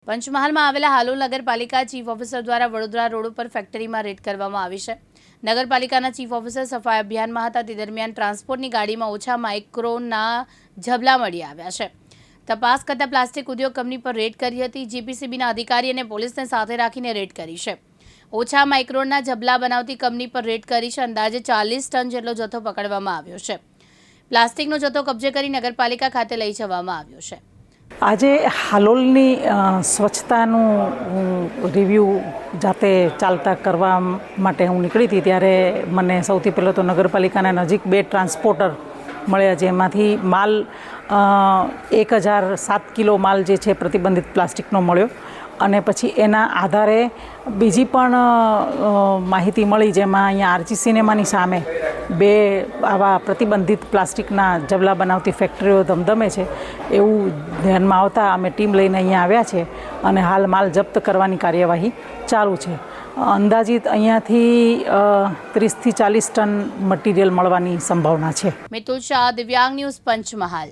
પંચમહાલમાં આવેલા હાલોલ નગરપાલિકા chief officer દ્વારા વડોદરા રોડ ઉપર ફેક્ટરીમાં રેડ કરવામાં આવી છે। નગરપાલિકાના ચીફ ઓફિસર સફાઈ અભિયાનમાં હતા તે દરમિયાન ટ્રાન્સપોર્ટની ગાડીમાં ઓછા માઇક્રોનના ઝબલા મળી આવ્યા છે। તપાસ કરતા પ્લાસ્ટિક ઉદ્યોગ કંપની પર રેડ કરી હતી। જીપીસીબીના અધિકારી અને પોલીસને સાથે રાખીને રેડ કરી છે। ઓછા માઇક્રોનના ઝબલા બનાવતી કંપની પર રેડ કરી છે। અંદાજે 40 ટન જેટલો જથ્થો પકડવામાં આવ્યો છે। પ્લાસ્ટિકનો જથ્થો કબજે કરી નગરપાલિકા ખાતે લઈ જવામાં આવ્યો છે। આજે હાલોલની સ્વચ્છતાનું રિવ્યૂ જાતે ચાલતા કરવા માટે હું નીકળી હતી ત્યારે મને સૌથી પહેલાં તો નગરપાલિકાના નજીક 2 ટ્રાન્સપોર્ટર મળ્યા, જેમાંથી માલ 1007 કિલો માલ જે છે પ્રતિબંધિત પ્લાસ્ટિકનો મળ્યો અને પછી એના આધારે બીજી પણ માહિતી મળી, જેમાં અહીંયા આરજી સિનેમાની સામે 2 આવા પ્રતિબંધિત પ્લાસ્ટિકના જબલા બનાવતી ફેક્ટરીઓ ધમધમે છે એવું ધ્યાનમાં આવતા અમે ટીમ લઈને અહીંયા આવ્યા છે અને હાલ માલ જપ્ત કરવાની કાર્યવાહી ચાલુ છે। અંદાજિત અહીંયાથી 30 થી 40 ટન મટીરિયલ મળવાની સંભાવના છે। મિતુલ શાહ, દિવ્યાંગ ન્યૂઝ, પંચમહાલ।